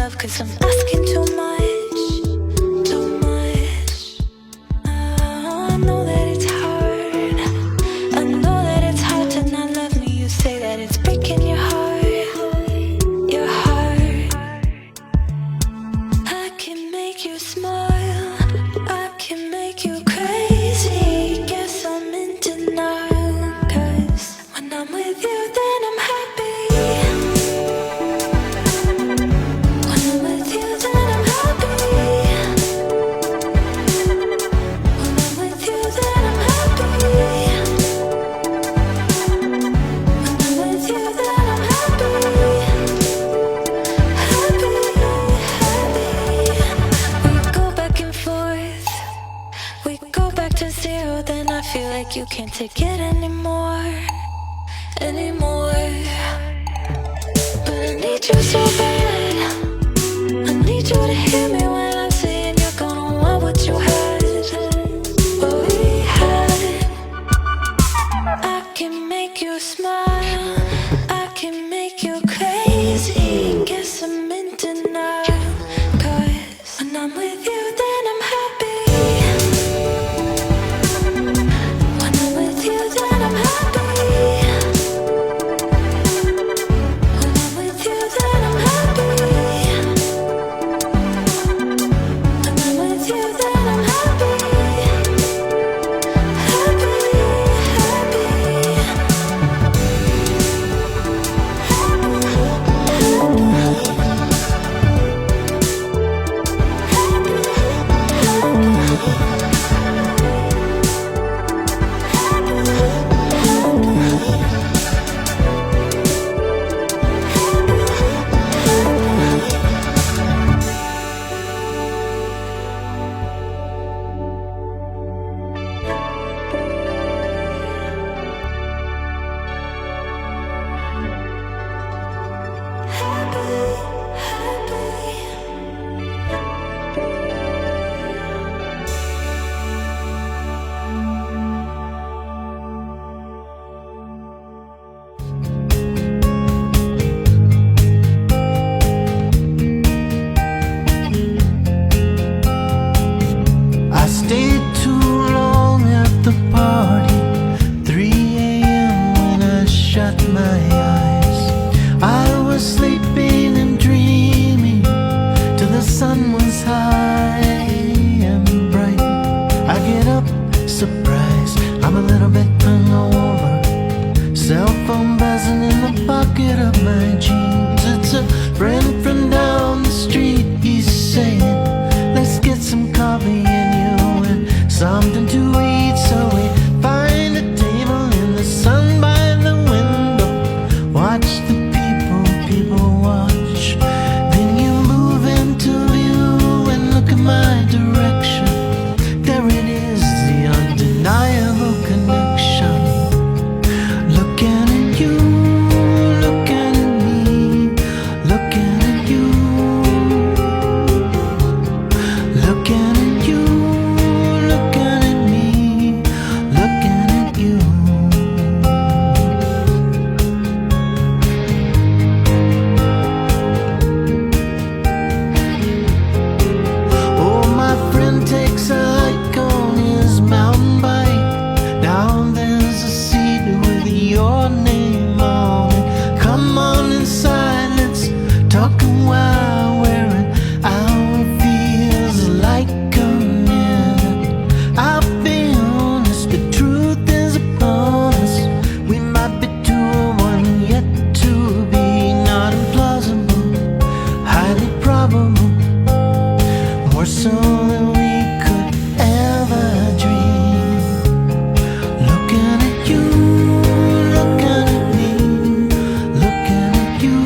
love, 'cause I'm asking too much, too much. I know that it's hard, I know that it's hard to not love me. You say that it's breaking your heart, your heart. I can make you smile, I can make you crazy. Guess I'm in denial, 'cause when I'm with you then I'm happy. When I'm with you then I'm happy. When I'm with you then I'm happy. When I'm with you then I'm happy. Happy, happy. We go back and forth, we go back to zero. Then I feel like you can't take it anymore, anymore. But I need you so bad, I need you to hear me when I'm saying you're gonna want what you had, what we had. I can make you smile, I can make you crazy. Guess I'm in denial, 'cause when I'm with you then I'm happy. When I'm with you then I'm happy. When I'm with you then I'm happy. When I'm with you then I'm happy. Happy, I stayed too long at the party, 3 a.m. when I shut my eyes. I was sleeping and dreaming till the sun was high and bright. I get up, surprise, I'm a little bit hungover. Cell phone buzzing in the pocket of my jeans. It's a friend from down the street, he's saying, let's get some coffee and you and something to eat. So we find a table in the sun by the window, watch the people watch. Then you move into view and look in my direction. There it is, the undeniable connection. Looking at you, looking at me, looking at you. Looking at you, looking at me, looking at you. Oh, my friend takes a hike on his mountain bike. Down there's a seat with your name on it. Come on inside, let's talk a while. Where an hour feels like a minute. I'll be honest, the truth is upon us. We might be two or one yet to be. Not implausible, highly probable, more so than we could ever dream. Looking at you, looking at me, looking at you.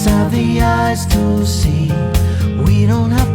have the eyes to see. We don't have